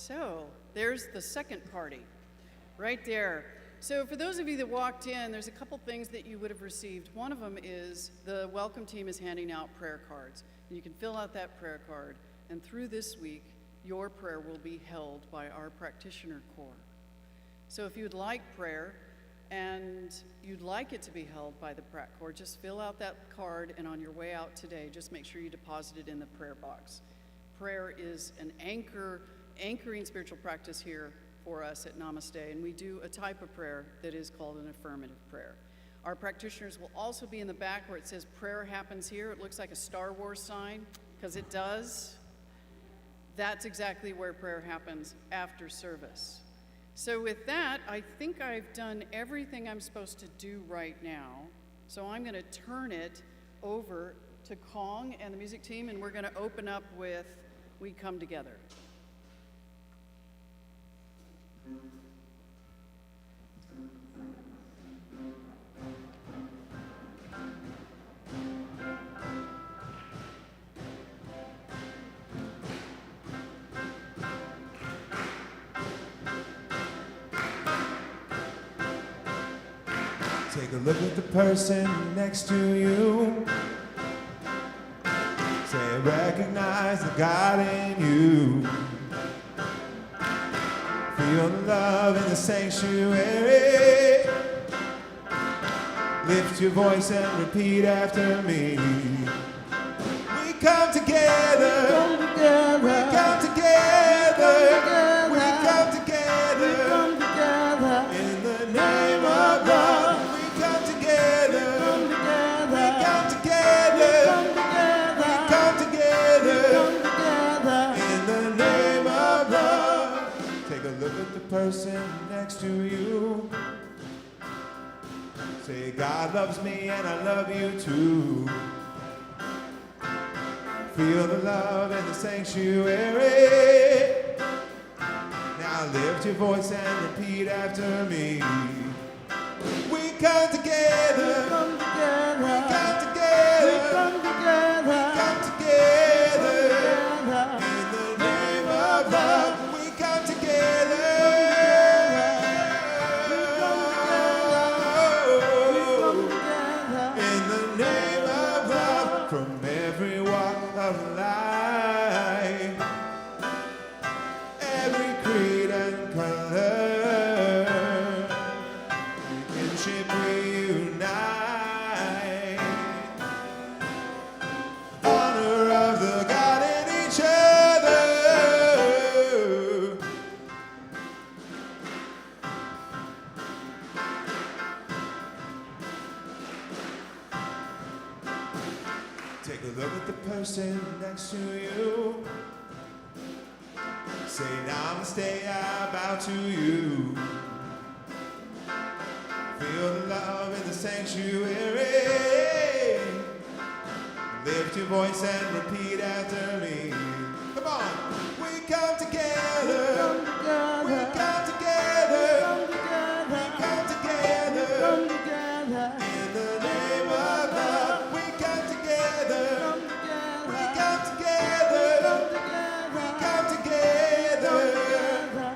So there's the second party right there. So for those of you that walked in, there's a couple things that you would have received. One of them is the welcome team is handing out prayer cards. You can fill out that prayer card, and through this week, your prayer will be held by our practitioner corps. So if you'd like prayer and you'd like it to be held by the prac corps, just fill out that card, and on your way out today, just make sure you deposit it in the prayer box. Prayer is an anchoring spiritual practice here for us at Namaste, and we do a type of prayer that is called an affirmative prayer. Our practitioners will also be in the back where it says prayer happens here. It looks like a Star Wars sign, because it does. That's exactly where prayer happens after service. So with that, I think I've done everything I'm supposed to do right now. So I'm going to turn it over to Kong and the music team, and we're going to open up with We Come Together. Take a look at the person next to you. Say, recognize the God in you. Feel the love in the sanctuary. Lift your voice and repeat after me. We come together. We come together. We come together. In the name of love. Person next to you. Say, God loves me and I love you too. Feel the love in the sanctuary. Now lift your voice and repeat after me. We come together. We come together. We come together. We come together. We come together. In the name of love. We come together. Take a look at the person next to you. Say, Namaste, I bow to you. Feel the love in the sanctuary. Lift your voice and repeat after me. Come on. We come together. We come together. We come together. In the name of love. We come together. We come together. We come together.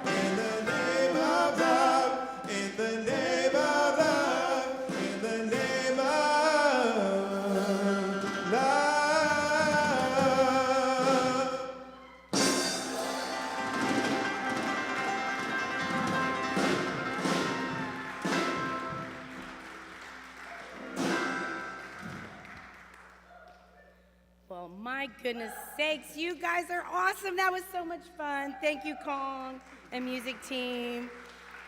In the name of love. In the name of love. In the name of love. Well, my goodness sakes, you guys are awesome. That was so much fun. Thank you, Kong and music team.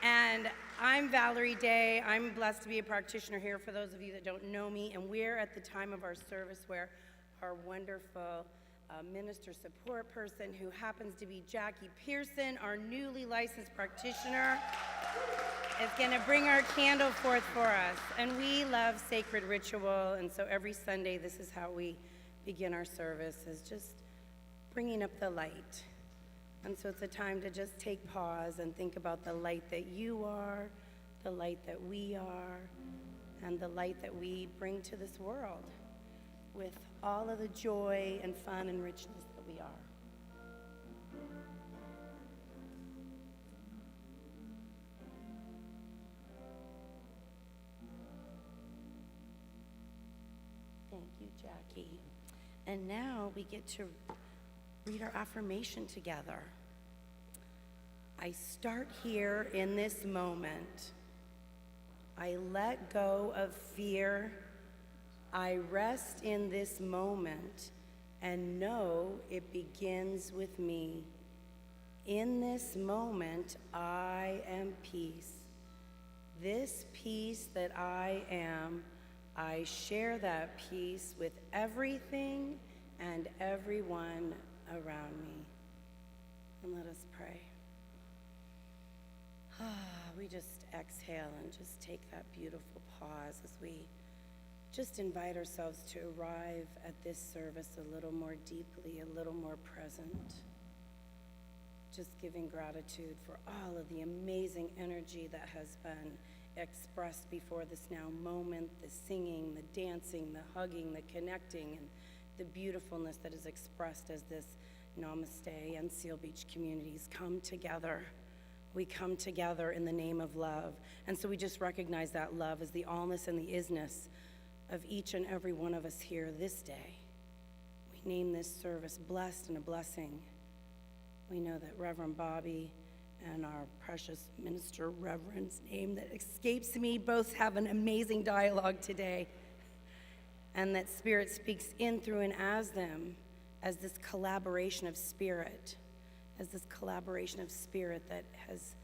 And I'm Valerie Day. I'm blessed to be a practitioner here for those of you that don't know me. And we're at the time of our service where our wonderful minister support person, who happens to be Jackie Pearson, our newly licensed practitioner, is going to bring our candle forth for us. And we love sacred ritual, and so every Sunday this is how we begin our service, is just bringing up the light. And so it's a time to just take pause and think about the light that you are, the light that we are, and the light that we bring to this world with all of the joy and fun and richness that we are. Jackie. And now we get to read our affirmation together. I start here in this moment. I let go of fear. I rest in this moment and know it begins with me. In this moment, I am peace. This peace that I am, I share that peace with everything and everyone around me. And let us pray. We just exhale and just take that beautiful pause as we just invite ourselves to arrive at this service a little more deeply, a little more present. Just giving gratitude for all of the amazing energy that has been expressed before this now moment, the singing, the dancing, the hugging, the connecting, and the beautifulness that is expressed as this Namaste and Seal Beach communities come together. We come together in the name of love. And so we just recognize that love as the allness and the isness of each and every one of us here this day. We name this service blessed and a blessing. We know that Reverend Bobby and our precious minister Reverend's name that escapes me both have an amazing dialogue today, and that Spirit speaks in, through, and as them as this collaboration of Spirit, that has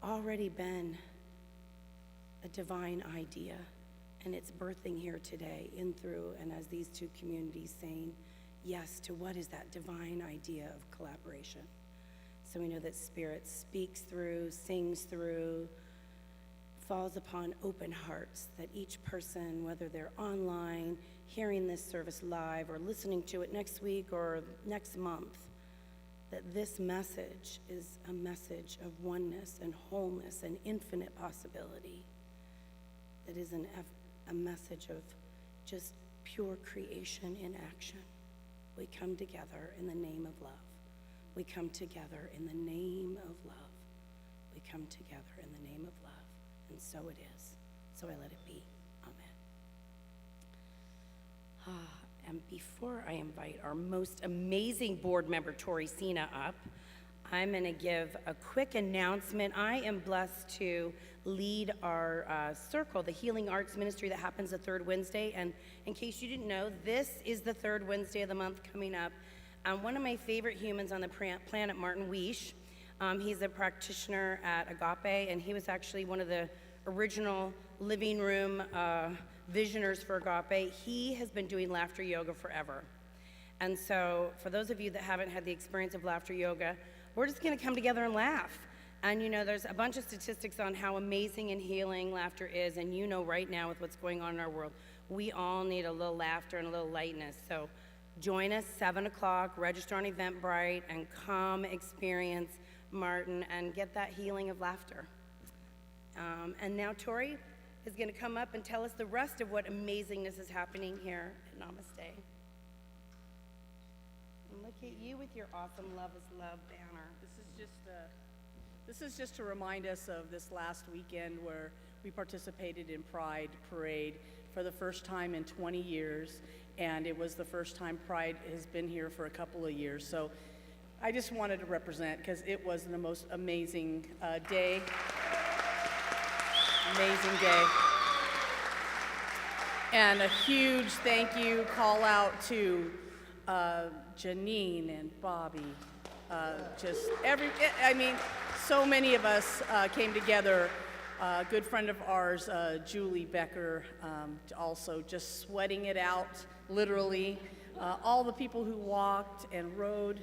already been a divine idea, and it's birthing here today in, through, and as these two communities saying yes to what is that divine idea of collaboration. So we know that Spirit speaks through, sings through, falls upon open hearts, that each person, whether they're online, hearing this service live, or listening to it next week or next month, that this message is a message of oneness and wholeness and infinite possibility. That is a message of just pure creation in action. We come together in the name of love. We come together in the name of love. We come together in the name of love. And so it is. So I let it be. Amen. And before I invite our most amazing board member, Tori Sina, up, I'm going to give a quick announcement. I am blessed to lead our circle, the Healing Arts Ministry that happens the third Wednesday. And in case you didn't know, this is the third Wednesday of the month coming up. One of my favorite humans on the planet, Martin Weish, he's a practitioner at Agape, and he was actually one of the original living room visioners for Agape. He has been doing laughter yoga forever. And so for those of you that haven't had the experience of laughter yoga, we're just going to come together and laugh. And you know, there's a bunch of statistics on how amazing and healing laughter is, and you know right now with what's going on in our world, we all need a little laughter and a little lightness. So join us 7 o'clock, register on Eventbrite, and come experience Martin and get that healing of laughter. And now Tori is going to come up and tell us the rest of what amazingness is happening here at Namaste. And look at you with your awesome Love is Love banner. This is just to remind us of this last weekend where we participated in Pride Parade for the first time in 20 years, and it was the first time Pride has been here for a couple of years. So I just wanted to represent, because it was the most amazing day. Amazing day. And a huge thank you call out to Janine and Bobby. So many of us came together. A good friend of ours, Julie Becker, also just sweating it out, literally. All the people who walked and rode.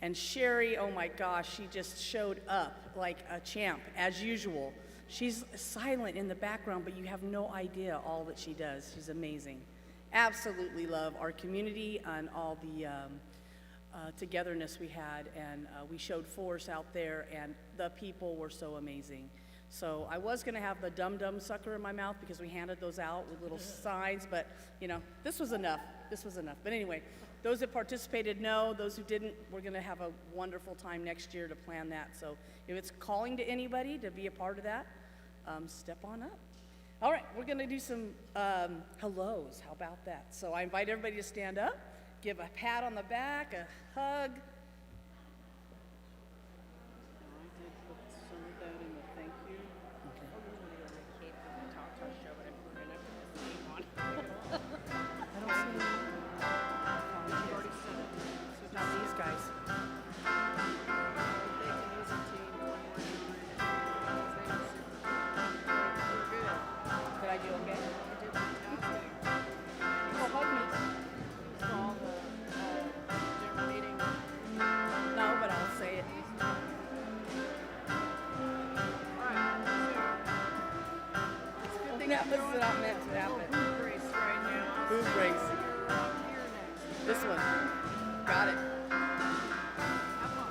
And Sherry, oh my gosh, she just showed up like a champ, as usual. She's silent in the background, but you have no idea all that she does. She's amazing. Absolutely love our community and all the togetherness we had, and we showed force out there, and the people were so amazing. So I was gonna have the dum-dum sucker in my mouth because we handed those out with little signs, but you know, this was enough. But anyway, those that participated know, those who didn't, we're gonna have a wonderful time next year to plan that. So if it's calling to anybody to be a part of that, step on up. All right, we're going to do some hellos. How about that? So I invite everybody to stand up, give a pat on the back, a hug. I did put some of that in the thank you. I don't see any. You've already said it. So Not these guys. thank the music team. We're good. Did I do okay? You did fantastic. Oh, hug me. All the different meeting. No, but I'll say it. It's a good thing That I'm was throwing not meant to happen. boot race right now. Boot race. You're up here next. This one. Got it. Have fun.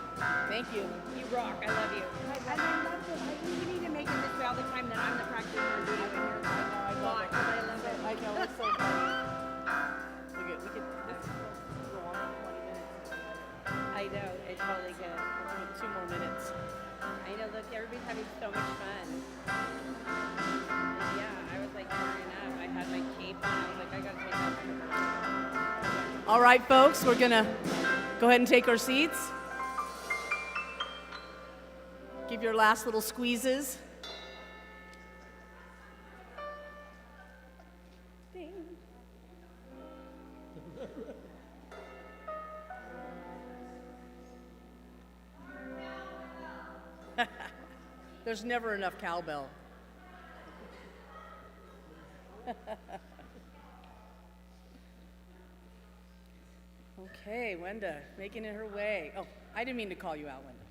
Thank you. You rock. I love you. I love it. You need to make it this way all the time that I'm the practitioner and doing it here. Why? 'Cause I love it. I know, it's so funny. Look at, we could, this is go on for 20 minutes. I know. It totally could. We'll do 2 more minutes. I know. Look, everybody's having so much fun. And yeah, I was like tearing up. I had my cape on. I was like, I gotta take that picture. All right, folks, we're gonna go ahead and take our seats. Give your last little squeezes. Ding. There's never enough cowbell. Okay, Wenda, making it her way. Oh, I didn't mean to call you out, Wenda.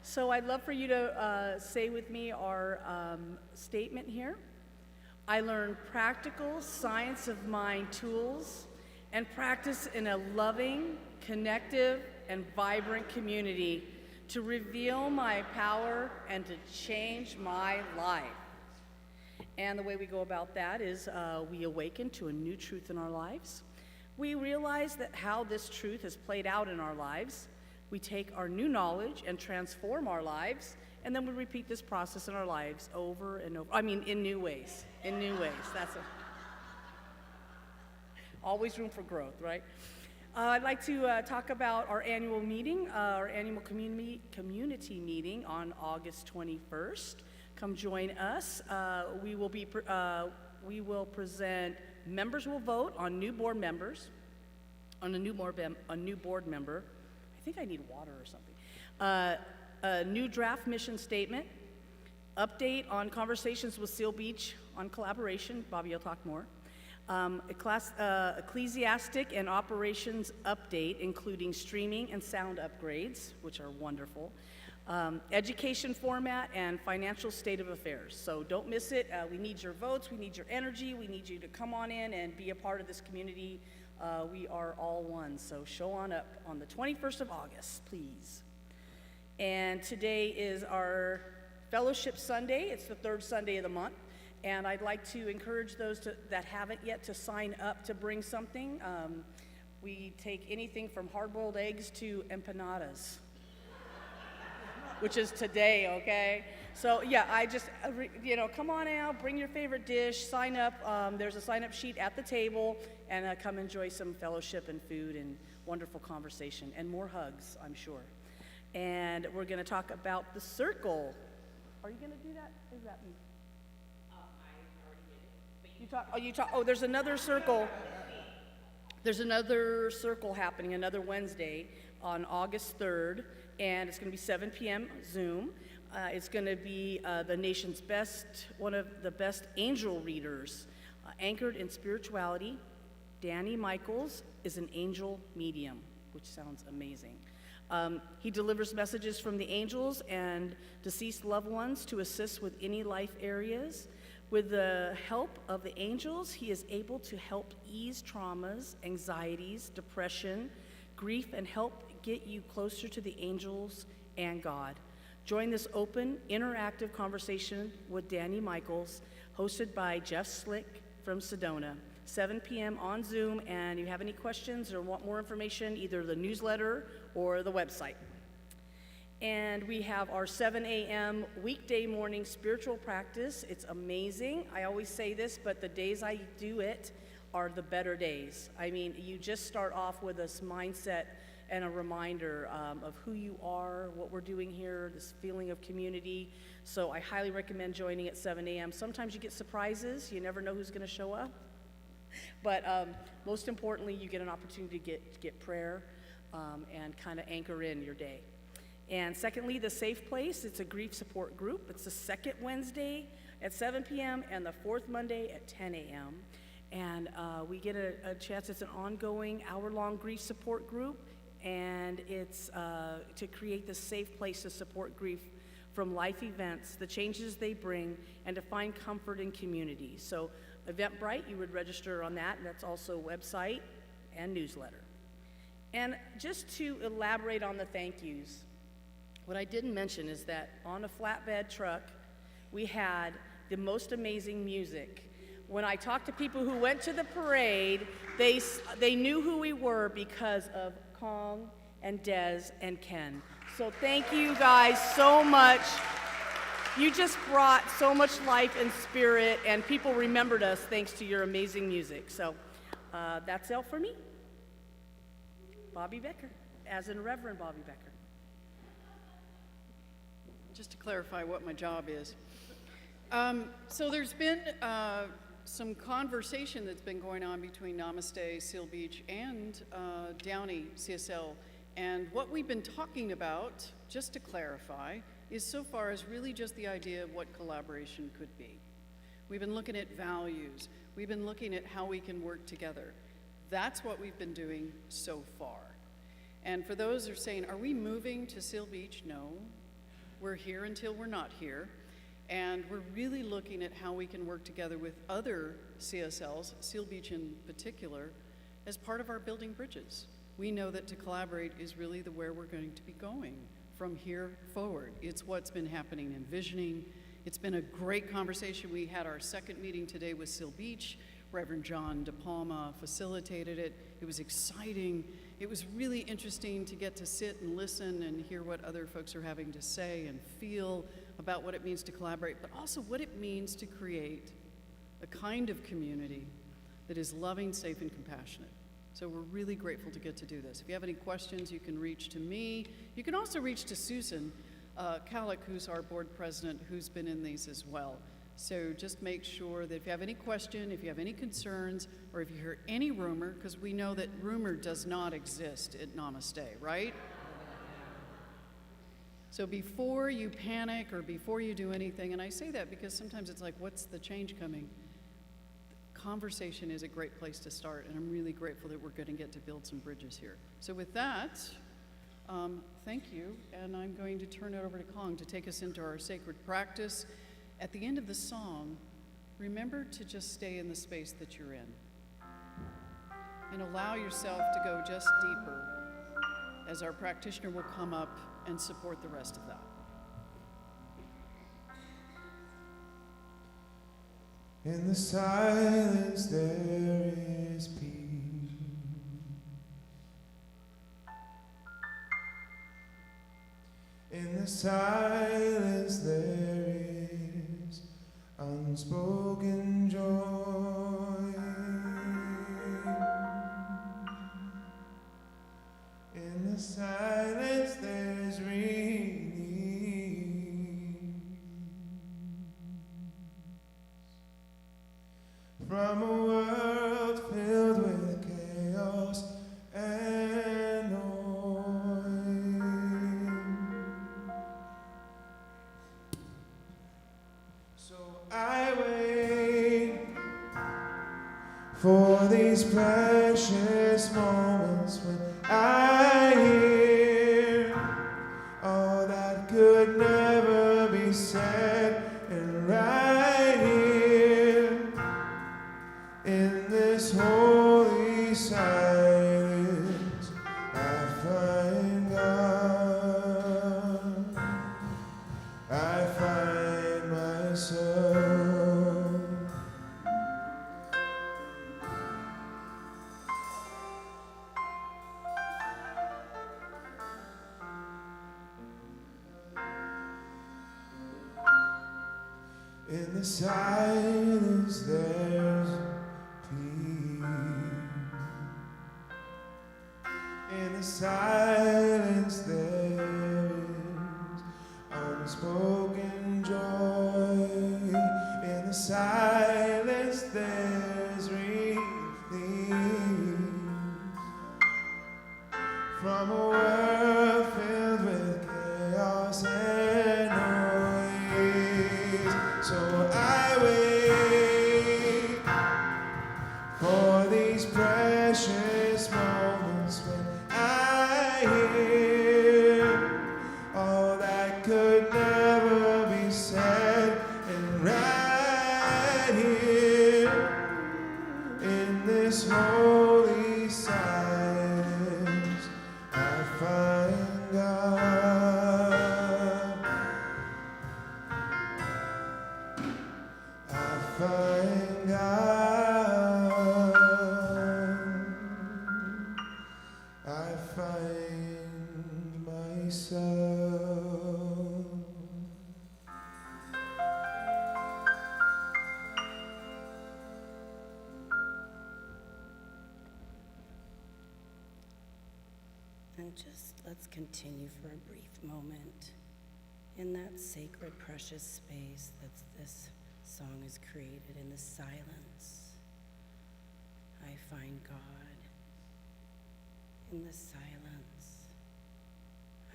So I'd love for you to say with me our statement here. I learned practical science of mind tools and practice in a loving, connective, and vibrant community to reveal my power and to change my life. And the way we go about that is we awaken to a new truth in our lives. We realize that how this truth has played out in our lives. We take our new knowledge and transform our lives, and then we repeat this process in our lives over and over. I mean, in new ways. In new ways. That's always room for growth, right? I'd like to talk about our annual meeting, our annual community meeting on August 21st. Come join us. We will present. Members will vote on new board members, on a new board member. I think I need water or something. A new draft mission statement, update on conversations with Seal Beach on collaboration. Bobby will talk more. Ecclesiastic and operations update, including streaming and sound upgrades, which are wonderful. Education format and financial state of affairs. So don't miss it. We need your votes. We need your energy. We need you to come on in and be a part of this community. We are all one. So show on up on the 21st of August, please. And today is our Fellowship Sunday. It's the third Sunday of the month. And I'd like to encourage those that haven't yet to sign up to bring something. We take anything from hard-boiled eggs to empanadas, which is today, okay? So yeah, I just, come on out, bring your favorite dish, sign up. There's a sign-up sheet at the table, and come enjoy some fellowship and food and wonderful conversation, and more hugs, I'm sure. And we're gonna talk about the circle. Are you gonna do that? Is that me? There's another circle. There's another circle happening, another Wednesday on August 3rd, and it's gonna be 7 p.m. Zoom. It's gonna be the nation's best, one of the best angel readers, anchored in spirituality. Danny Michaels is an angel medium, which sounds amazing. He delivers messages from the angels and deceased loved ones to assist with any life areas. With the help of the angels, he is able to help ease traumas, anxieties, depression, grief, and help get you closer to the angels and God. Join this open, interactive conversation with Danny Michaels, hosted by Jeff Slick from Sedona, 7 p.m. on Zoom. And if you have any questions or want more information, either the newsletter or the website. And we have our 7 a.m. weekday morning spiritual practice. It's amazing. I always say this, but the days I do it are the better days. I mean, you just start off with this mindset and a reminder of who you are, what we're doing here, this feeling of community. So I highly recommend joining at 7 a.m. Sometimes you get surprises. You never know who's going to show up. But most importantly, you get an opportunity to get prayer and kind of anchor in your day. And secondly, the Safe Place, it's a grief support group. It's the second Wednesday at 7 p.m. and the fourth Monday at 10 a.m. And we get a chance, it's an ongoing hour-long grief support group, and it's to create the safe place to support grief from life events, the changes they bring, and to find comfort in community. So Eventbrite, you would register on that, and that's also a website and newsletter. And just to elaborate on the thank yous, what I didn't mention is that on a flatbed truck, we had the most amazing music. When I talked to people who went to the parade, they knew who we were because of Kong and Des and Ken. So thank you guys so much. You just brought so much life and spirit, and people remembered us thanks to your amazing music. So that's all for me. Bobby Becker, as in Reverend Bobby Becker. Just to clarify what my job is. So there's been some conversation that's been going on between Namaste, Seal Beach, and Downey CSL. And what we've been talking about, just to clarify, is so far is really just the idea of what collaboration could be. We've been looking at values. We've been looking at how we can work together. That's what we've been doing so far. And for those who are saying, are we moving to Seal Beach? No. We're here until we're not here. And we're really looking at how we can work together with other CSLs, Seal Beach in particular, as part of our building bridges. We know that to collaborate is really where we're going to be going from here forward. It's what's been happening in visioning. It's been a great conversation. We had our second meeting today with Seal Beach. Reverend John De Palma facilitated it. It was exciting. It was really interesting to get to sit and listen and hear what other folks are having to say and feel about what it means to collaborate, but also what it means to create a kind of community that is loving, safe, and compassionate. So we're really grateful to get to do this. If you have any questions, you can reach to me. You can also reach to Susan Kallick, who's our board president, who's been in these as well. So just make sure that if you have any question, if you have any concerns, or if you hear any rumor, because we know that rumor does not exist at Namaste, right? So before you panic or before you do anything, and I say that because sometimes it's like, what's the change coming? Conversation is a great place to start, and I'm really grateful that we're going to get to build some bridges here. So with that, thank you, and I'm going to turn it over to Kong to take us into our sacred practice. At the end of the song, remember to just stay in the space that you're in and allow yourself to go just deeper as our practitioner will come up and support the rest of that. In the silence there is peace. In the silence there is unspoken joy. In the silence there's relief. From a world filled with chaos and noise. So I wait for these precious moments when I hear all that could never be said, and right here in this holy silence, I find God. I find myself. In the silence there's peace. In the silence there is unspoken joy. In the silence there's relief from a world filled with chaos and noise. So I wait for these precious moments when I hear all that could never be said, and right here in this holy silence I find God. I find God. I find myself. And just let's continue for a brief moment in that sacred, precious space that this song is created. In the silence, I find God. In the silence,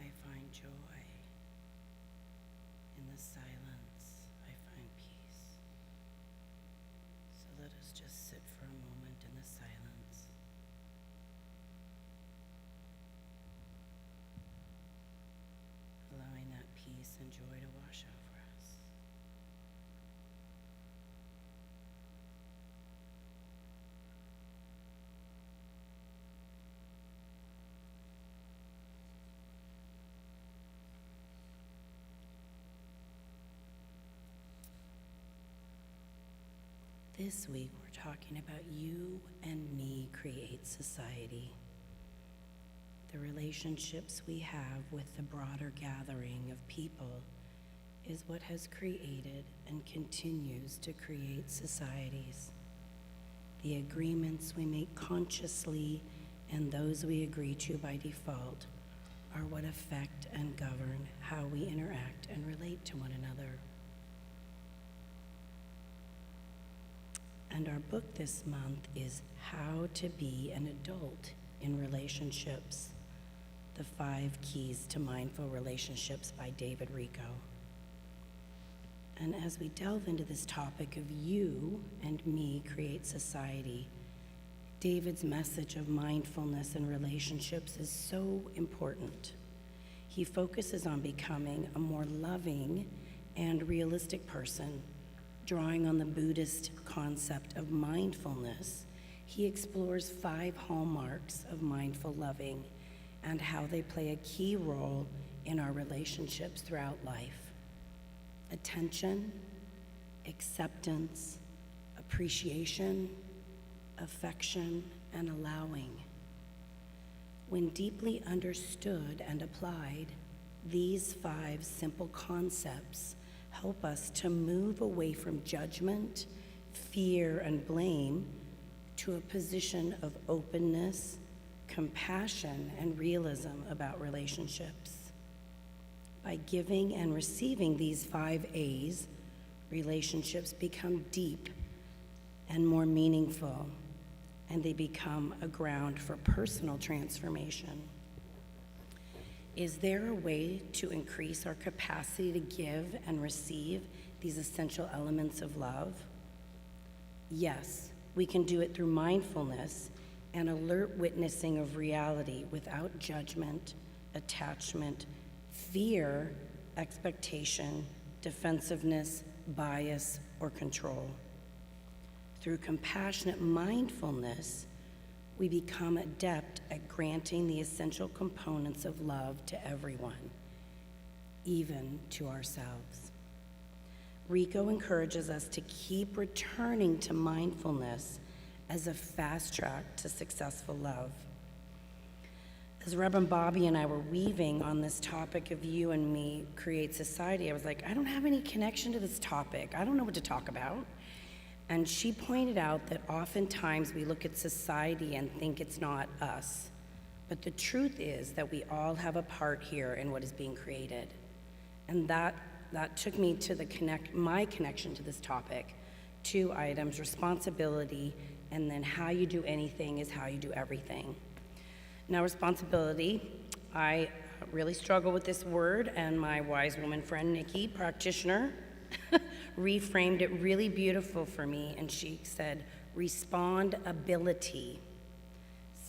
I find joy. In the silence, I find peace. So let us just sit for a moment in the silence. Allowing that peace and joy to wash over us. This week we're talking about you and me create society. The relationships we have with the broader gathering of people is what has created and continues to create societies. The agreements we make consciously and those we agree to by default are what affect and govern how we interact and relate to one another. And our book this month is How to Be an Adult in Relationships: The 5 Keys to Mindful Relationships by David Rico. And as we delve into this topic of you and me create society, David's message of mindfulness in relationships is so important. He focuses on becoming a more loving and realistic person. Drawing on the Buddhist concept of mindfulness, he explores 5 hallmarks of mindful loving and how they play a key role in our relationships throughout life. Attention, acceptance, appreciation, affection, and allowing. When deeply understood and applied, these 5 simple concepts help us to move away from judgment, fear, and blame to a position of openness, compassion, and realism about relationships. By giving and receiving these 5 A's, relationships become deep and more meaningful, and they become a ground for personal transformation. Is there a way to increase our capacity to give and receive these essential elements of love? Yes, we can do it through mindfulness and alert witnessing of reality without judgment, attachment, fear, expectation, defensiveness, bias, or control. Through compassionate mindfulness, we become adept at granting the essential components of love to everyone, even to ourselves. Rico encourages us to keep returning to mindfulness as a fast track to successful love. as Reverend Bobby and I were weaving on this topic of you and me create society, I was like, I don't have any connection to this topic. I don't know what to talk about. And she pointed out that oftentimes we look at society and think it's not us. But the truth is that we all have a part here in what is being created. And that took me to my connection to this topic. 2 items, responsibility, and then how you do anything is how you do everything. Now, responsibility, I really struggle with this word, and my wise woman friend, Nikki, practitioner, reframed it really beautiful for me, and she said, respondability.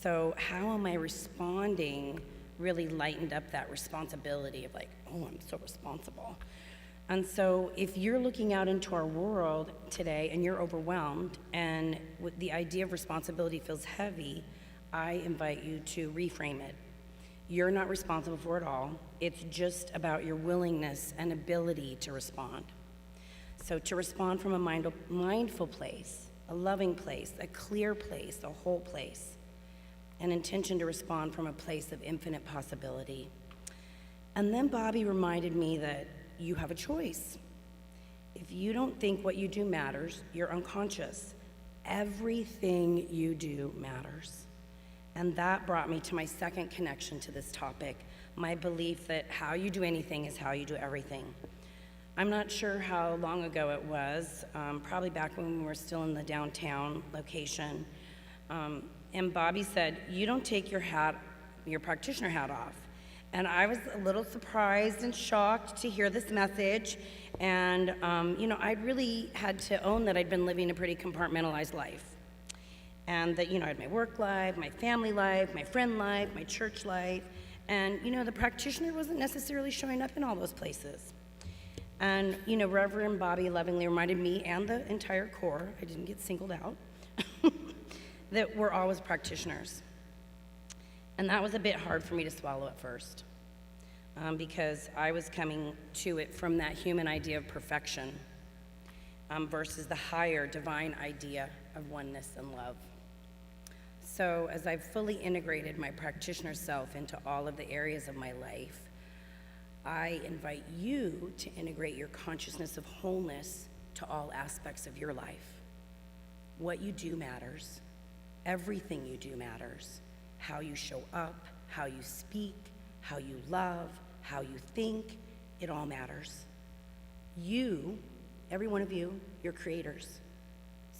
So how am I responding really lightened up that responsibility of like, oh, I'm so responsible. And so if you're looking out into our world today and you're overwhelmed and the idea of responsibility feels heavy, I invite you to reframe it. You're not responsible for it all. It's just about your willingness and ability to respond. So to respond from a mindful place, a loving place, a clear place, a whole place, an intention to respond from a place of infinite possibility. And then Bobby reminded me that you have a choice. If you don't think what you do matters, you're unconscious. Everything you do matters. And that brought me to my second connection to this topic, my belief that how you do anything is how you do everything. I'm not sure how long ago it was, probably back when we were still in the downtown location. And Bobby said, you don't take your practitioner hat off. And I was a little surprised and shocked to hear this message. And, I really had to own that I'd been living a pretty compartmentalized life. And that, I had my work life, my family life, my friend life, my church life. And, the practitioner wasn't necessarily showing up in all those places. And, Reverend Bobby lovingly reminded me and the entire corps, I didn't get singled out, that we're always practitioners. And that was a bit hard for me to swallow at first, because I was coming to it from that human idea of perfection versus the higher divine idea of oneness and love. So as I've fully integrated my practitioner self into all of the areas of my life, I invite you to integrate your consciousness of wholeness to all aspects of your life. What you do matters. Everything you do matters. How you show up, how you speak, how you love, how you think, it all matters. You, every one of you, you're creators.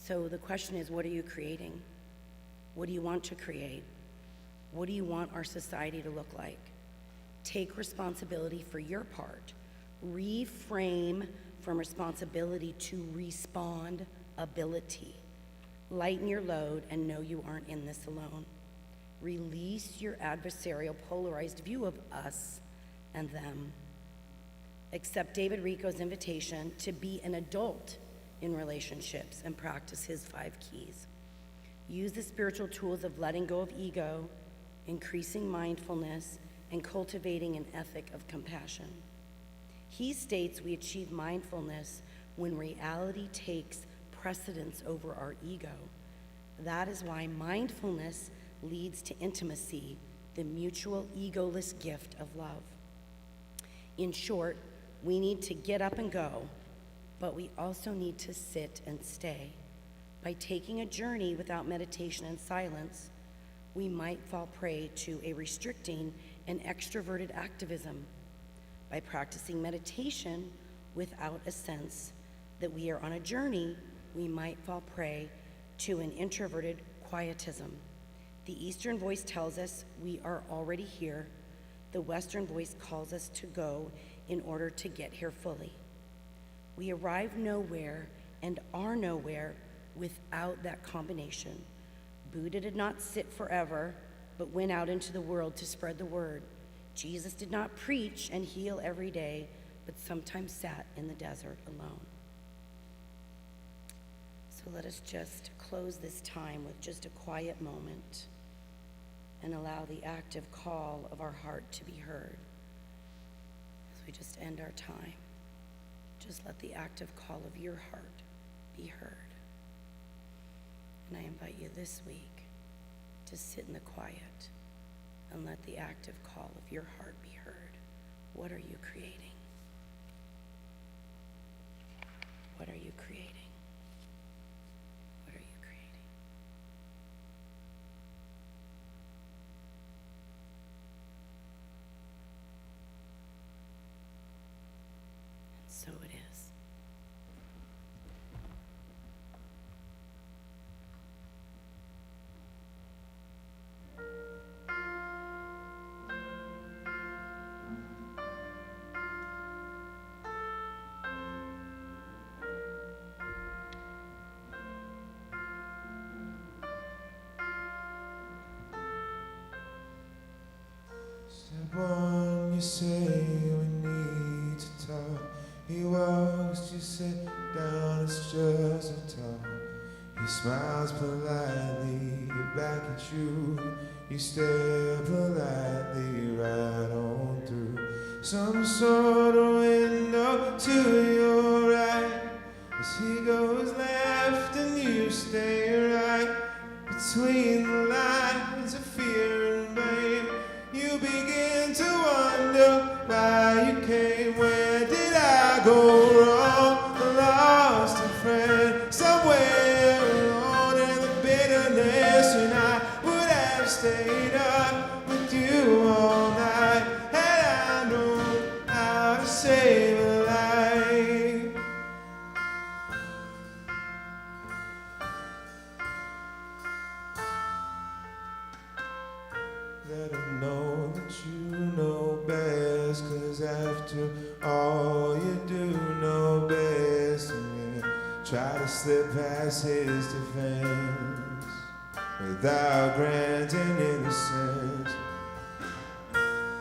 So the question is, what are you creating? What do you want to create? What do you want our society to look like? Take responsibility for your part. Reframe from responsibility to respond ability. Lighten your load and know you aren't in this alone. Release your adversarial polarized view of us and them. Accept David Rico's invitation to be an adult in relationships and practice his 5 keys. Use the spiritual tools of letting go of ego, increasing mindfulness, and cultivating an ethic of compassion. He states we achieve mindfulness when reality takes precedence over our ego. That is why mindfulness leads to intimacy, the mutual egoless gift of love. In short, we need to get up and go, but we also need to sit and stay. By taking a journey without meditation and silence, we might fall prey to a restricting and extroverted activism. By practicing meditation without a sense that we are on a journey, we might fall prey to an introverted quietism. The Eastern voice tells us we are already here. The Western voice calls us to go in order to get here fully. We arrive nowhere and are nowhere without that combination. Buddha did not sit forever, but went out into the world to spread the word. Jesus did not preach and heal every day, but sometimes sat in the desert alone. So let us just close this time with just a quiet moment and allow the active call of our heart to be heard. As we just end our time, just let the active call of your heart be heard. And I invite you this week to sit in the quiet and let the active call of your heart be heard. What are you creating? What are you creating? What are you creating? And so it is. Step one, you say we need to talk. He walks, you sit down, it's just a talk. He smiles politely, back at you. You stare politely right on through some sort of window to your right. As he goes left and you stay right. Between the lines of fear and blame, you begin to wonder why you came. Where did I go wrong? I lost a friend somewhere alone in the bitterness, and I would have stayed up with you all night had I known how to save a life. Let him know that you know best, 'cause after all you do know best. And you try to slip past his defense without granting innocence.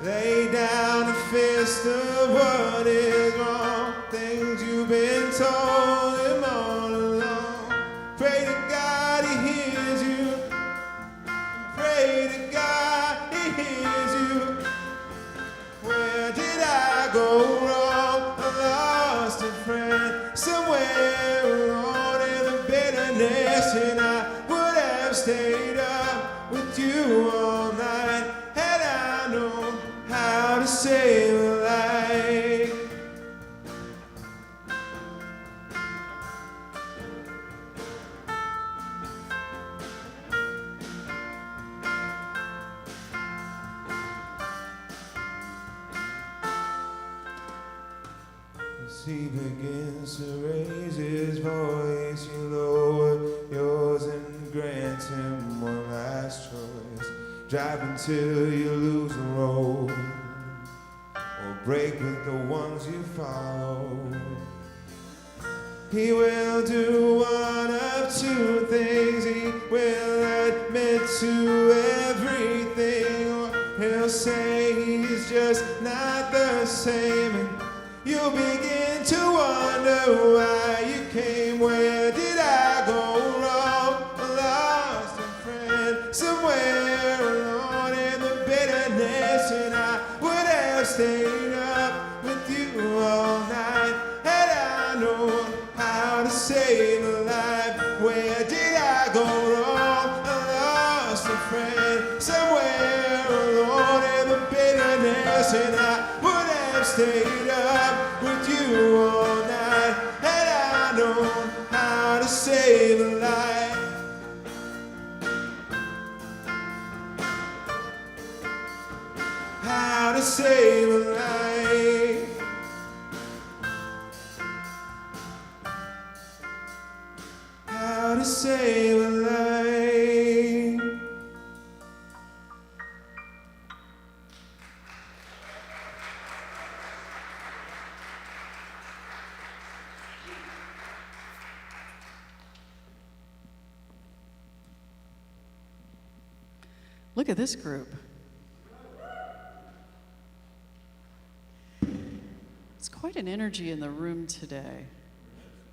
Lay down a fist of what is wrong, things you've been told him all along. Pray to God he hears you. Pray to God he hears you. Where did I go wrong? I lost a friend somewhere alone in the bitterness, and I would have stayed up with you all night had I known how to save a life. As he begins to raise his voice, you lower yours and grant him one last choice. Drive until you lose the road, or break with the ones you follow. He will do one of two things. He will admit to everything, or he'll say he's just not the same. And you'll begin to wonder why you came. Where did I go wrong? I lost a friend somewhere alone in the bitterness, and I would have stayed up with you all night had I known how to save a life. Where did I go wrong? I lost a friend somewhere alone in the bitterness, and I would have stayed up with you all night had I known how to save a life. How to save a life. How to save a life. Look at this group. It's quite an energy in the room today.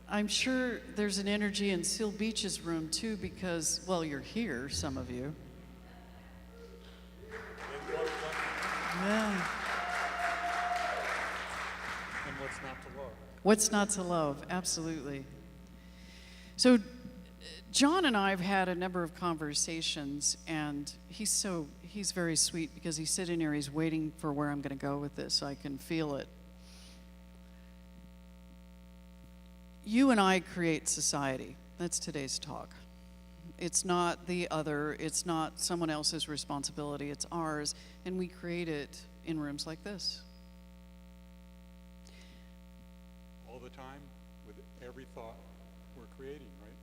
I'm sure there's an energy in Seal Beach's room too, because, well, you're here, some of you. Yeah. And what's not to love? What's not to love? Absolutely. So, John and I have had a number of conversations, and he's he's very sweet because he's sitting here, he's waiting for where I'm going to go with this. I can feel it. You and I create society. That's today's talk. It's not the other, it's not someone else's responsibility, it's ours, and we create it in rooms like this. All the time, with every thought we're creating, right?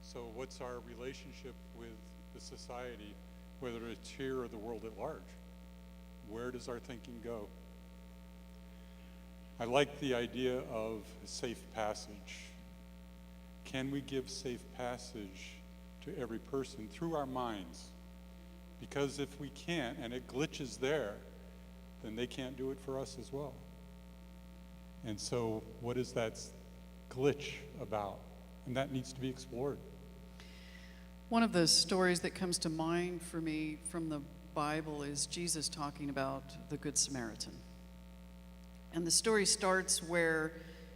So what's our relationship with the society, whether it's here or the world at large? Where does our thinking go? I like the idea of safe passage. Can we give safe passage to every person through our minds? Because if we can't, and it glitches there, then they can't do it for us as well. And so what is that glitch about? And that needs to be explored. One of the stories that comes to mind for me from the Bible is Jesus talking about the Good Samaritan. And the story starts where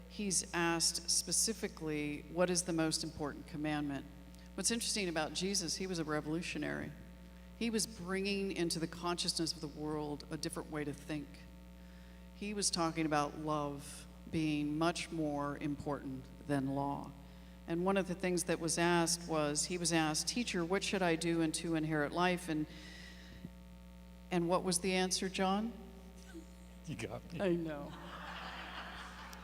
he's asked specifically, what is the most important commandment? What's interesting about Jesus, he was a revolutionary. He was bringing into the consciousness of the world a different way to think. He was talking about love being much more important than law. And one of the things that was asked was, he was asked, "Teacher, what should I do to inherit life?" And what was the answer, John? You got me. I know.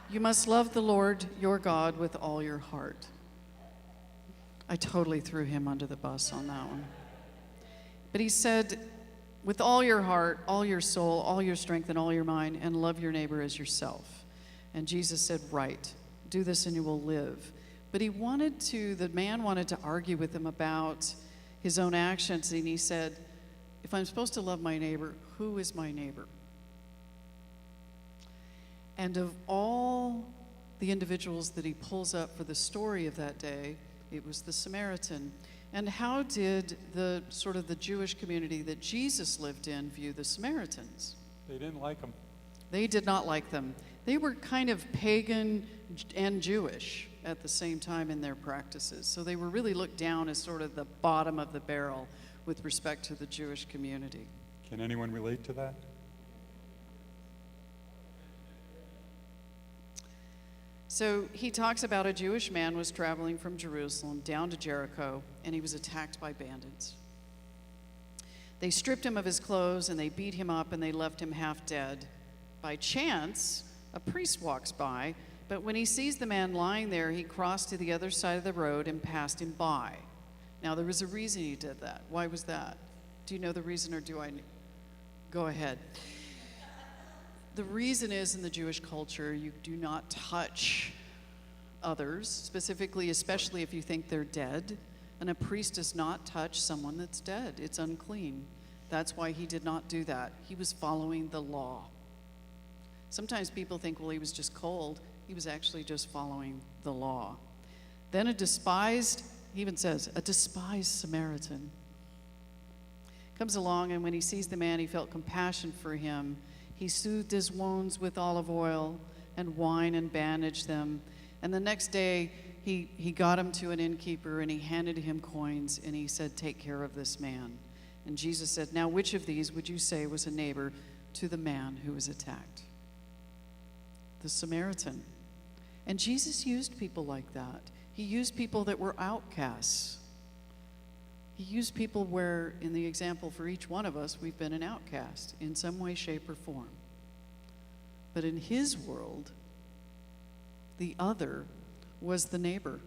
You must love the Lord your God with all your heart. I totally threw him under the bus on that one. But he said, with all your heart, all your soul, all your strength, and all your mind, and love your neighbor as yourself. And Jesus said, right, do this and you will live. But the man wanted to argue with him about his own actions, and he said, if I'm supposed to love my neighbor, who is my neighbor? And of all the individuals that he pulls up for the story of that day, it was the Samaritan. And how did the Jewish community that Jesus lived in view the Samaritans? They didn't like them. They did not like them. They were kind of pagan and Jewish at the same time in their practices. So they were really looked down as sort of the bottom of the barrel with respect to the Jewish community. Can anyone relate to that? So he talks about a Jewish man was traveling from Jerusalem down to Jericho, and he was attacked by bandits. They stripped him of his clothes, and they beat him up, and they left him half dead. By chance, a priest walks by, but when he sees the man lying there, he crossed to the other side of the road and passed him by. Now, there was a reason he did that. Why was that? Do you know the reason, or do I? Go ahead. The reason is, in the Jewish culture, you do not touch others, specifically, especially if you think they're dead. And a priest does not touch someone that's dead. It's unclean. That's why he did not do that. He was following the law. Sometimes people think, well, he was just cold. He was actually just following the law. Then he even says, a despised Samaritan comes along, and when he sees the man, he felt compassion for him. He soothed his wounds with olive oil and wine and bandaged them. And the next day, he got him to an innkeeper, and he handed him coins, and he said, take care of this man. And Jesus said, now which of these would you say was a neighbor to the man who was attacked? The Samaritan. And Jesus used people like that. He used people that were outcasts. He used people where, in the example for each one of us, we've been an outcast in some way, shape, or form. But in his world, the other was the neighbor.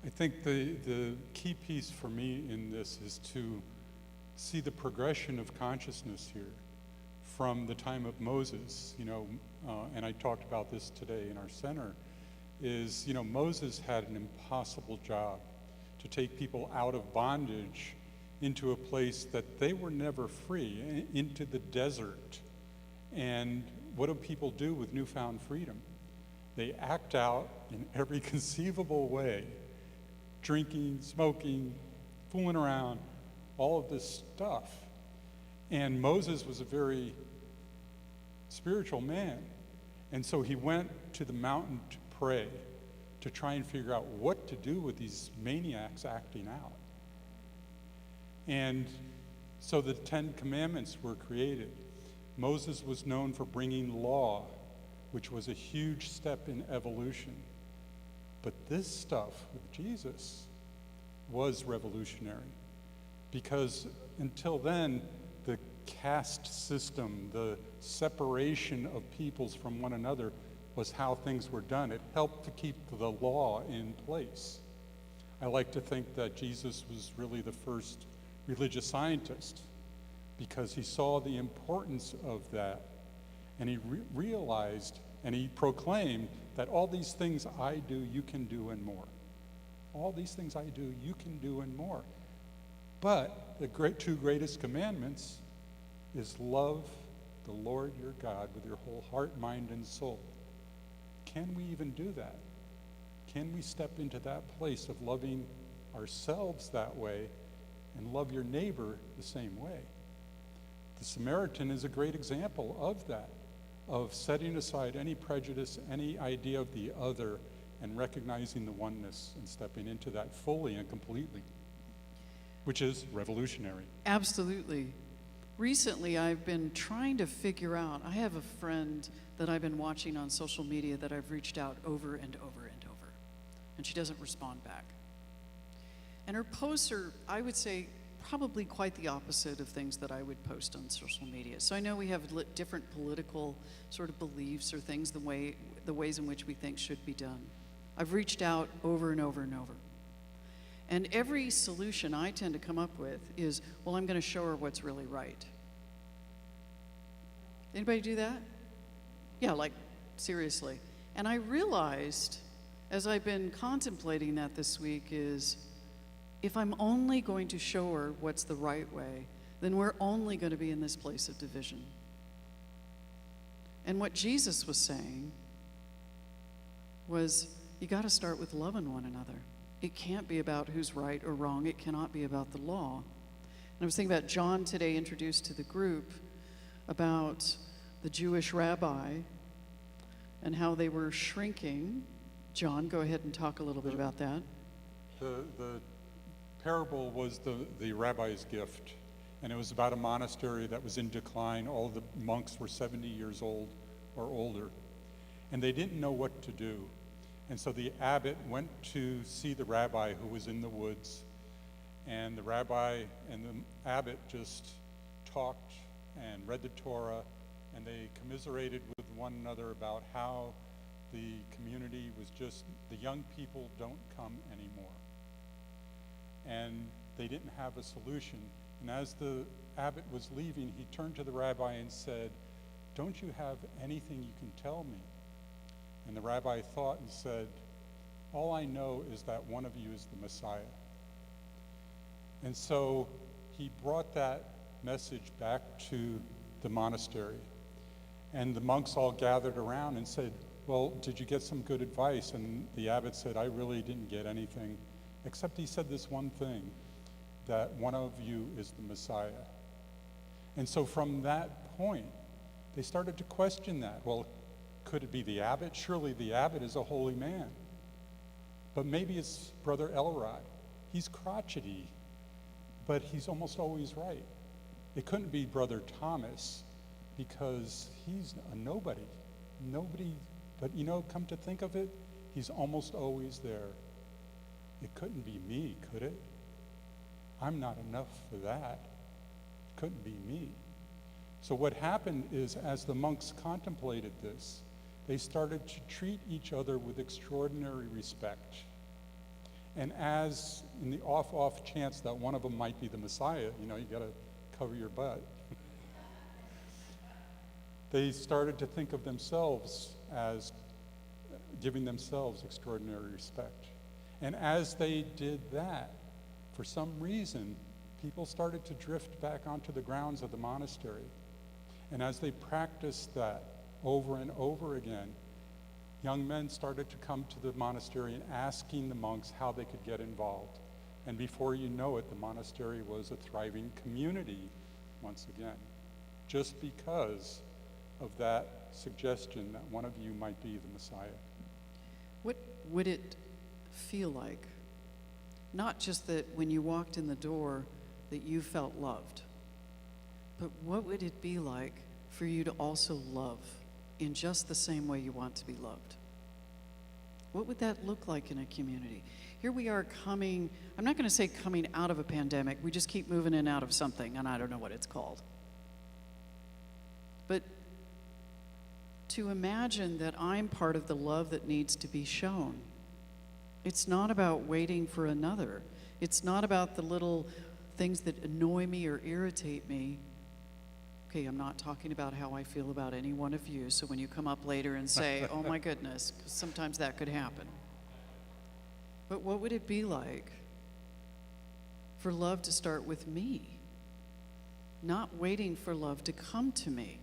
I think the key piece for me in this is to see the progression of consciousness here from the time of Moses, and I talked about this today in our center, is, Moses had an impossible job to take people out of bondage into a place that they were never free, into the desert. And what do people do with newfound freedom? They act out in every conceivable way, drinking, smoking, fooling around, all of this stuff. And Moses was a very spiritual man. And so he went to the mountain to pray, to try and figure out what to do with these maniacs acting out. And so the Ten Commandments were created. Moses was known for bringing law, which was a huge step in evolution. But this stuff with Jesus was revolutionary, because until then, the caste system, the separation of peoples from one another, was how things were done. It helped to keep the law in place. I like to think that Jesus was really the first religious scientist, because he saw the importance of that, and he realized and he proclaimed that all these things I do, you can do and more. All these things I do, you can do and more. But the two greatest commandments is love the Lord your God with your whole heart, mind, and soul. Can we even do that? Can we step into that place of loving ourselves that way and love your neighbor the same way? The Samaritan is a great example of that, of setting aside any prejudice, any idea of the other, and recognizing the oneness and stepping into that fully and completely, which is revolutionary. Absolutely. Recently, I've been trying to figure out, I have a friend that I've been watching on social media that I've reached out over and over and over, and she doesn't respond back. And her posts are, I would say, probably quite the opposite of things that I would post on social media. So I know we have different political sort of beliefs or things, the ways in which we think should be done. I've reached out over and over and over. And every solution I tend to come up with is, well, I'm going to show her what's really right. Anybody do that? Yeah, like, seriously. And I realized, as I've been contemplating that this week, is if I'm only going to show her what's the right way, then we're only going to be in this place of division. And what Jesus was saying was, you got to start with loving one another. It can't be about who's right or wrong. It cannot be about the law. And I was thinking about John today introduced to the group about the Jewish rabbi and how they were shrinking. John, go ahead and talk a little bit about that. The parable was the rabbi's gift, and it was about a monastery that was in decline. All the monks were 70 years old or older, and they didn't know what to do. And so the abbot went to see the rabbi who was in the woods, and the rabbi and the abbot just talked and read the Torah, and they commiserated with one another about how the community was just, the young people don't come anymore. And they didn't have a solution. And as the abbot was leaving, he turned to the rabbi and said, "Don't you have anything you can tell me?" And the rabbi thought and said, "All I know is that one of you is the Messiah." And so he brought that message back to the monastery. And the monks all gathered around and said, "Well, did you get some good advice?" And the abbot said, "I really didn't get anything, except he said this one thing, that one of you is the Messiah." And so from that point, they started to question that. Well, could it be the abbot? Surely the abbot is a holy man. But maybe it's Brother Elrod. He's crotchety, but he's almost always right. It couldn't be Brother Thomas, because he's a nobody. Nobody, but come to think of it, he's almost always there. It couldn't be me, could it? I'm not enough for that. It couldn't be me. So what happened is, as the monks contemplated this, they started to treat each other with extraordinary respect. And as in the off chance that one of them might be the Messiah, you got to cover your butt. They started to think of themselves as giving themselves extraordinary respect. And as they did that, for some reason, people started to drift back onto the grounds of the monastery. And as they practiced that over and over again, young men started to come to the monastery and asking the monks how they could get involved. And before you know it, the monastery was a thriving community once again, just because of that suggestion that one of you might be the Messiah. What would it feel like? Not just that when you walked in the door, that you felt loved. But what would it be like for you to also love in just the same way you want to be loved? What would that look like in a community? Here we are coming, I'm not going to say coming out of a pandemic, we just keep moving in and out of something, and I don't know what it's called. But to imagine that I'm part of the love that needs to be shown. It's not about waiting for another. It's not about the little things that annoy me or irritate me. Okay, I'm not talking about how I feel about any one of you, so when you come up later and say, oh my goodness, 'cause sometimes that could happen. But what would it be like for love to start with me? Not waiting for love to come to me.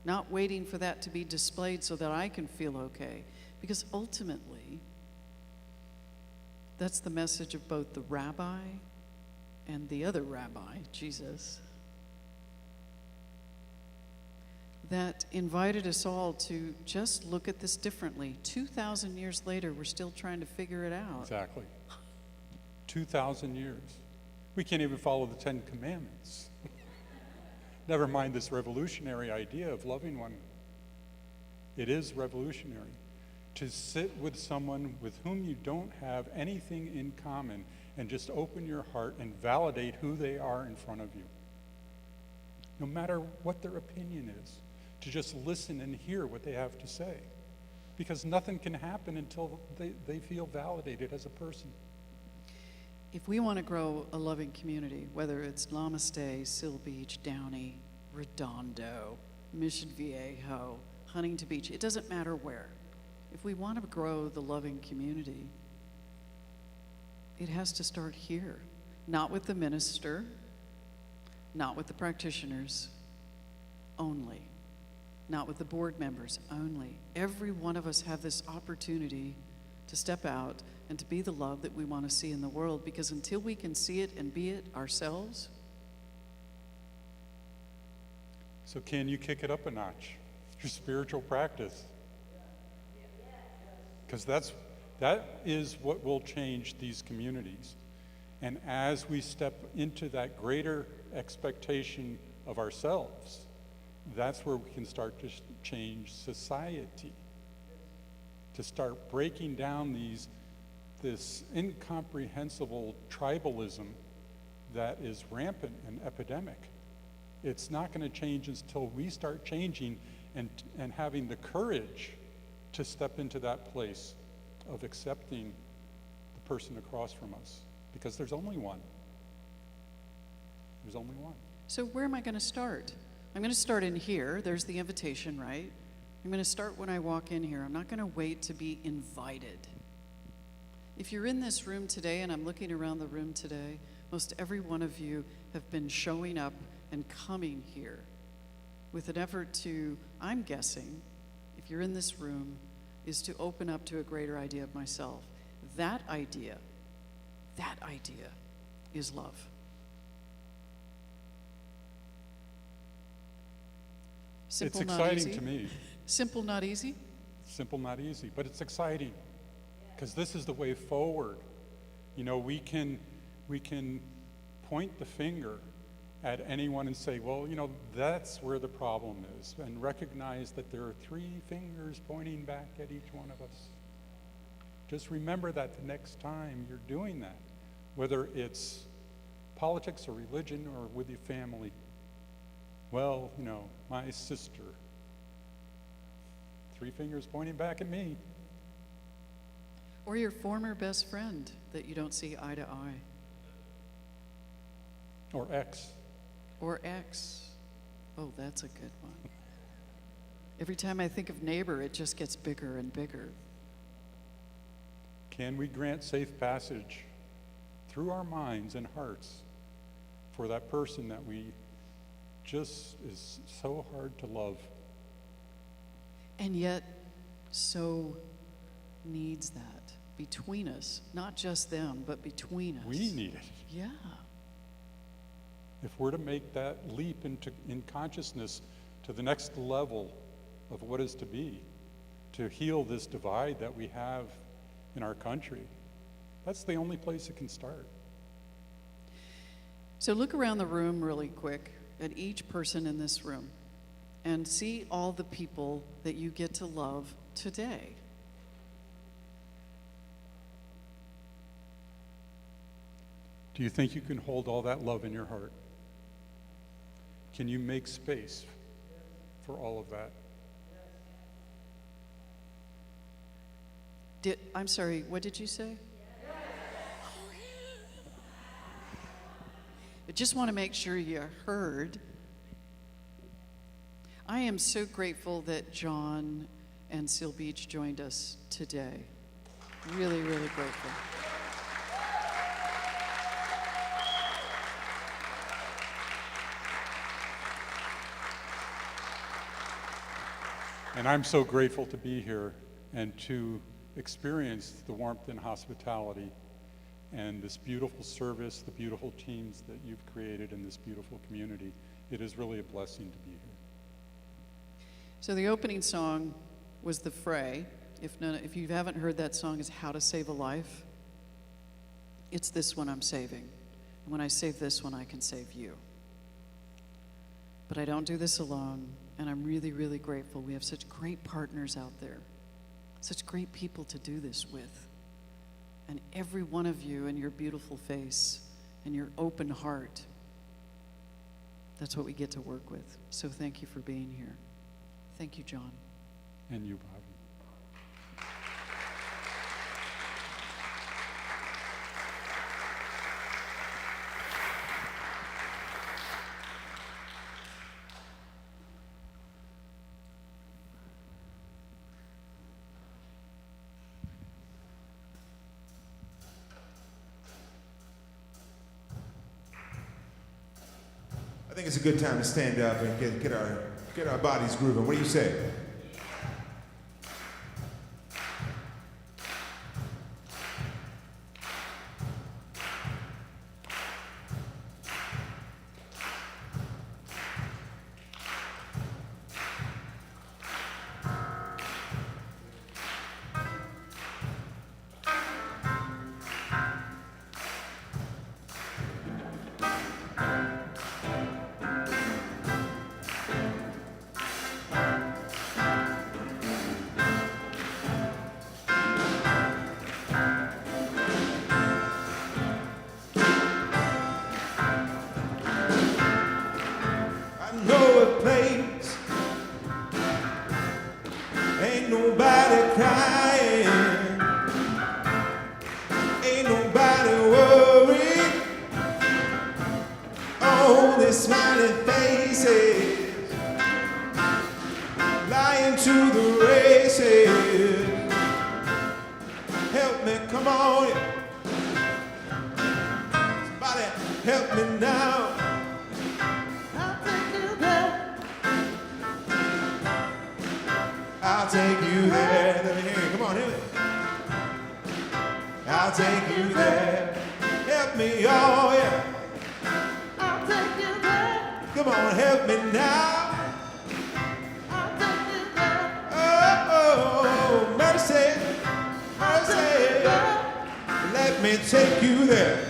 Not waiting for that to be displayed so that I can feel okay. Because ultimately, that's the message of both the rabbi and the other rabbi, Jesus, that invited us all to just look at this differently. 2,000 years later, we're still trying to figure it out. Exactly. 2,000 years. We can't even follow the 10 Commandments. Never mind this revolutionary idea of loving one. It is revolutionary to sit with someone with whom you don't have anything in common and just open your heart and validate who they are in front of you. No matter what their opinion is, to just listen and hear what they have to say. Because nothing can happen until they feel validated as a person. If we want to grow a loving community, whether it's Namaste, Seal Beach, Downey, Redondo, Mission Viejo, Huntington Beach, it doesn't matter where. If we want to grow the loving community, it has to start here. Not with the minister, not with the practitioners only, not with the board members only. Every one of us have this opportunity to step out and to be the love that we want to see in the world, because until we can see it and be it ourselves. So can you kick it up a notch? Your spiritual practice. Because that is what will change these communities. And as we step into that greater expectation of ourselves, that's where we can start to change society. To start breaking down this incomprehensible tribalism that is rampant and epidemic. It's not going to change until we start changing and having the courage to step into that place of accepting the person across from us. Because there's only one. There's only one. So where am I going to start? I'm going to start in here. There's the invitation, right? I'm going to start when I walk in here. I'm not going to wait to be invited. If you're in this room today, and I'm looking around the room today, most every one of you have been showing up and coming here with an effort to, I'm guessing, if you're in this room, is to open up to a greater idea of myself. That idea is love. Simple, it's not exciting easy. to me. Simple, not easy? Simple, not easy, but it's exciting because this is the way forward. You know, we can point the finger at anyone and say, well, you know, that's where the problem is, and recognize that there are 3 fingers pointing back at each one of us. Just remember that the next time you're doing that, whether it's politics or religion or with your family. Well, you know, my sister, 3 fingers pointing back at me. Or your former best friend that you don't see eye to eye. Or ex. Or ex. Oh, that's a good one. Every time I think of neighbor, it just gets bigger and bigger. Can we grant safe passage through our minds and hearts for that person that we just is so hard to love? And yet, so needs that between us, not just them, but between us. We need it. Yeah. If we're to make that leap in consciousness to the next level of what is to be, to heal this divide that we have in our country, that's the only place it can start. So look around the room really quick at each person in this room and see all the people that you get to love today. Do you think you can hold all that love in your heart? Can you make space for all of that? I'm sorry, what did you say? I just want to make sure you heard. I am so grateful that John and Seal Beach joined us today. Really, really grateful. And I'm so grateful to be here and to experience the warmth and hospitality and this beautiful service, the beautiful teams that you've created in this beautiful community. It is really a blessing to be here. So the opening song was The Fray. If you haven't heard that song, it's How to Save a Life. It's this one I'm saving. And when I save this one, I can save you. But I don't do this alone, and I'm really, really grateful. We have such great partners out there, such great people to do this with. And every one of you and your beautiful face and your open heart, that's what we get to work with. So thank you for being here. Thank you, John. And you, Bobby. I think it's a good time to stand up and get our bodies grooving. What do you say? Know a place, ain't nobody crying, ain't nobody worried, only smiling faces, lying to the races. Help me, come on, somebody help me now. I'll take you there. Let me hear you. Come on, hear me. I'll take you there. Help me, oh yeah. I'll take you there. Come on, help me now. I'll take you there. Oh, mercy, mercy. Let me take you there.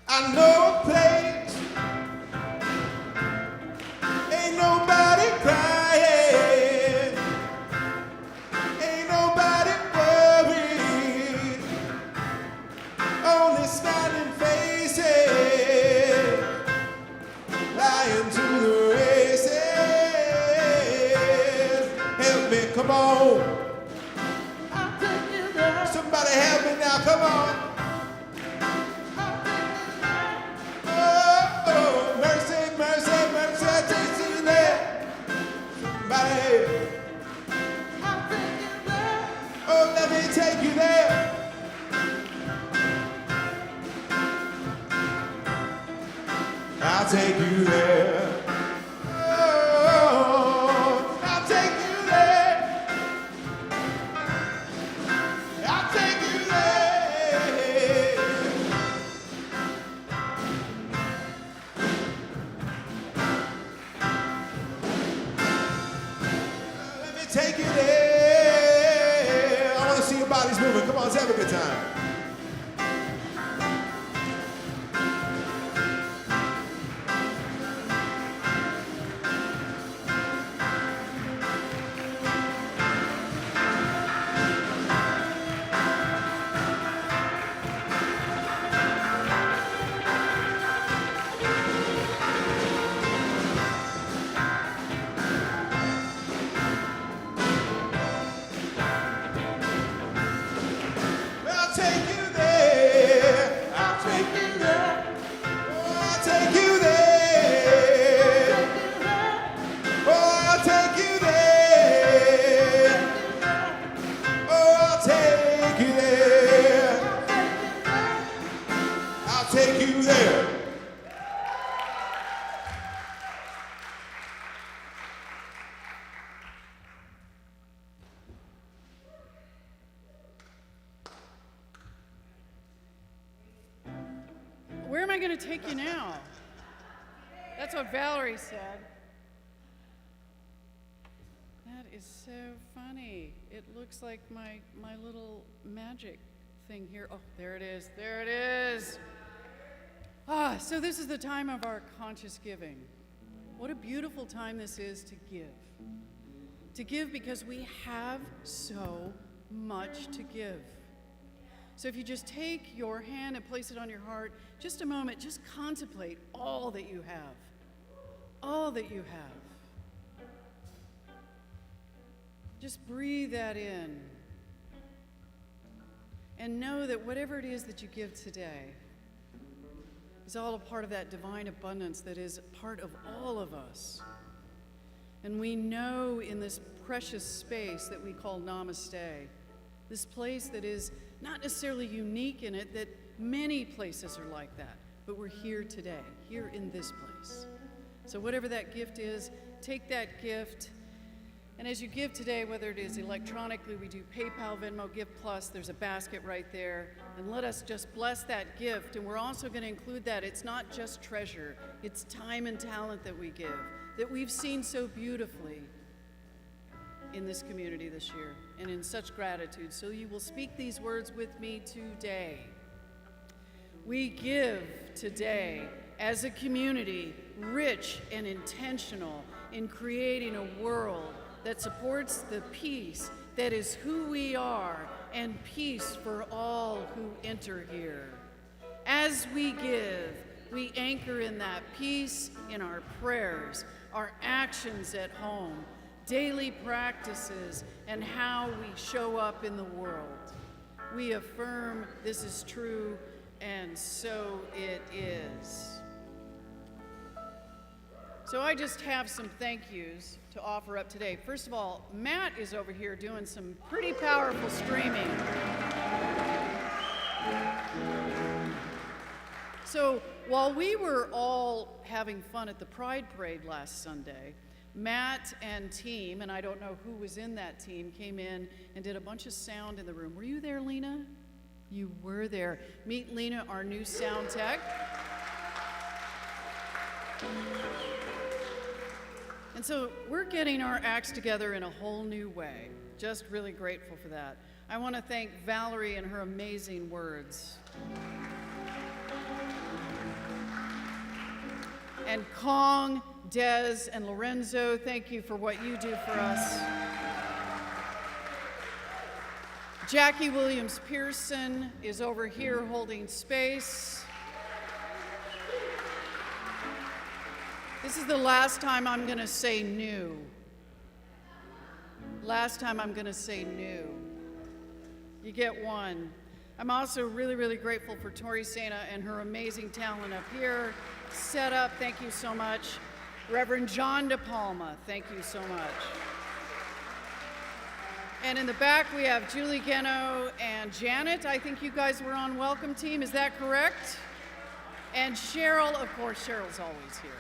I know a place, ain't nobody crying, ain't nobody worried, only smiling faces, lying to the races. Help me, come on. I'll take you there. Somebody help me now, come on. Oh, let me take you there. I'll take you there. Oh, I'll take you there. I'll take you there. Let me take you there. take you there. I'll take you there. Oh, I'll take you there. Oh, I'll take you there. Oh, I'll take you there. I'll take you there. Where am I going to take you now? That's what Valerie said. That is so funny. It looks like my little magic thing here. Oh, there it is. There it is. Ah, so this is the time of our conscious giving. What a beautiful time this is to give. To give because we have so much to give. So if you just take your hand and place it on your heart, just a moment, just contemplate all that you have. All that you have. Just breathe that in. And know that whatever it is that you give today is all a part of that divine abundance that is part of all of us. And we know in this precious space that we call Namaste, this place that is not necessarily unique in it, that many places are like that, but we're here today, here in this place. So whatever that gift is, take that gift, and as you give today, whether it is electronically, we do PayPal, Venmo, Give Plus, there's a basket right there, and let us just bless that gift. And we're also going to include that it's not just treasure, it's time and talent that we give, that we've seen so beautifully in this community this year, and in such gratitude. So you will speak these words with me today. We give today as a community, rich and intentional in creating a world that supports the peace that is who we are, and peace for all who enter here. As we give, we anchor in that peace in our prayers, our actions at home, daily practices, and how we show up in the world. We affirm this is true, and so it is. So I just have some thank yous to offer up today. First of all, Matt is over here doing some pretty powerful streaming. So while we were all having fun at the Pride Parade last Sunday, Matt and team, and I don't know who was in that team, came in and did a bunch of sound in the room. Were you there, Lena? You were there. Meet Lena, our new sound tech. And so we're getting our acts together in a whole new way. Just really grateful for that. I want to thank Valerie and her amazing words. And Kong, Des, and Lorenzo, thank you for what you do for us. Jackie Williams Pearson is over here holding space. This is the last time I'm going to say new. Last time I'm going to say new. You get one. I'm also really, really grateful for Tori Sena and her amazing talent up here. Set up, thank you so much. Reverend John De Palma, thank you so much. And in the back we have Julie Geno and Janet. I think you guys were on welcome team, is that correct? And Cheryl, of course, Cheryl's always here.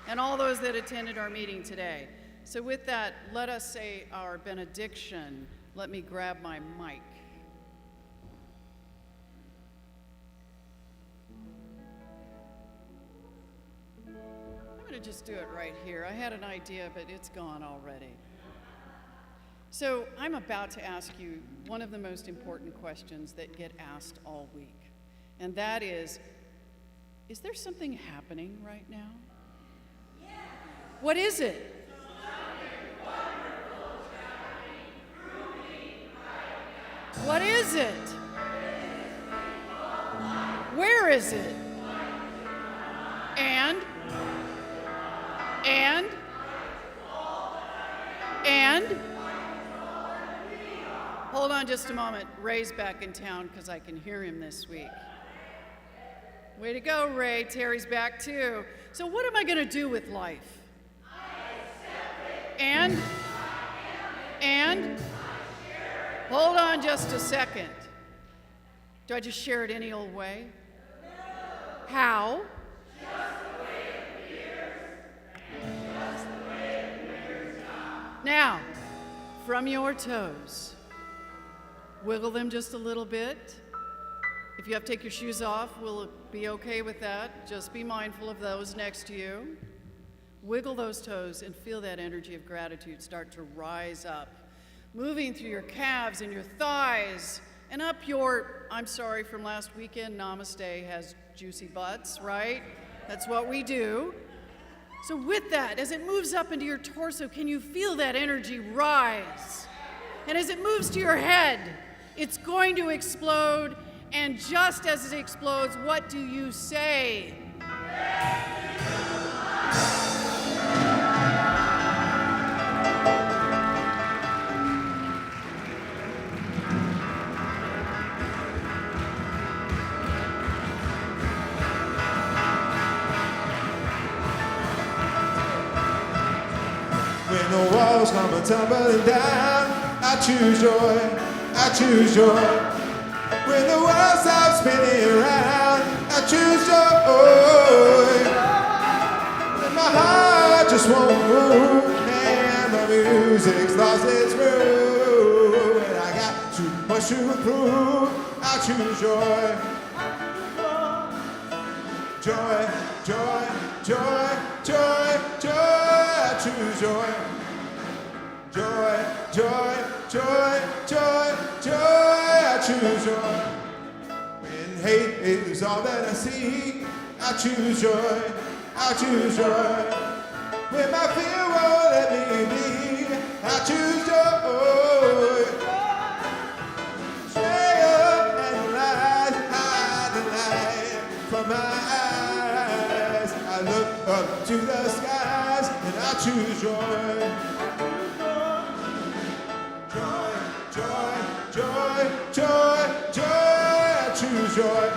And all those that attended our meeting today. So with that, let us say our benediction. Let me grab my mic. I'm going to just do it right here. I had an idea, but it's gone already. So I'm about to ask you one of the most important questions that get asked all week. And that is there something happening right now? What is it? What is it? Where is it? And hold on just a moment. Ray's back in town because I can hear him this week. Way to go, Ray. Terry's back too. So what am I going to do with life? And hold on just a second. Do I just share it any old way? How? Now, from your toes, wiggle them just a little bit. If you have to take your shoes off, we'll be okay with that. Just be mindful of those next to you. Wiggle those toes and feel that energy of gratitude start to rise up, moving through your calves and your thighs and up your, I'm sorry, from last weekend, Namaste has juicy butts, right? That's what we do. So with that, as it moves up into your torso, can you feel that energy rise? And as it moves to your head, it's going to explode. And just as it explodes, what do you say? When the walls come tumbling down, I choose joy, I choose joy. When the world stops spinning around, I choose joy. When my heart just won't move, and the music's lost its groove, and I got too much to prove, I choose joy. Joy, joy, joy, joy, joy, I choose joy. Joy, joy, joy, joy, joy, I choose joy. When hate is all that I see, I choose joy, I choose joy. When my fear won't let me be, I choose joy. Stay up and hide the light from my eyes. I look up to the skies and I choose joy. Joy, joy, joy, I choose joy.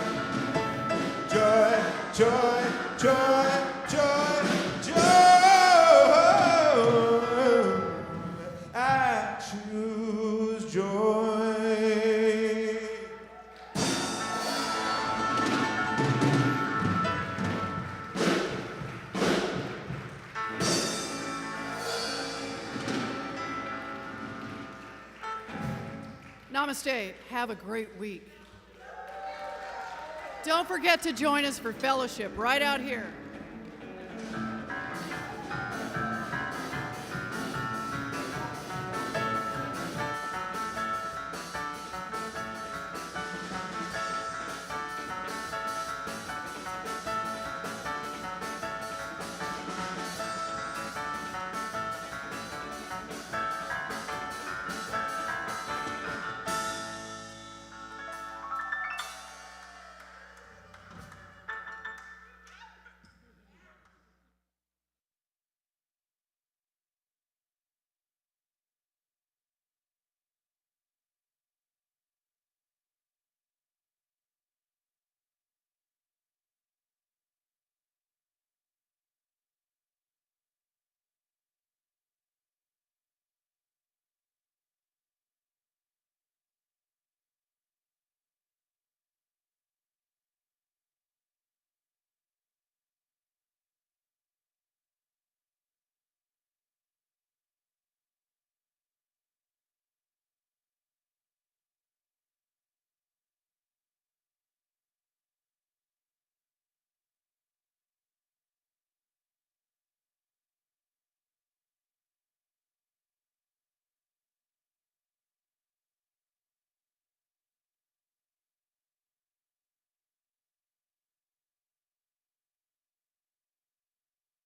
Joy, joy, joy, joy, joy. I choose joy. Namaste. Have a great week. Don't forget to join us for fellowship right out here.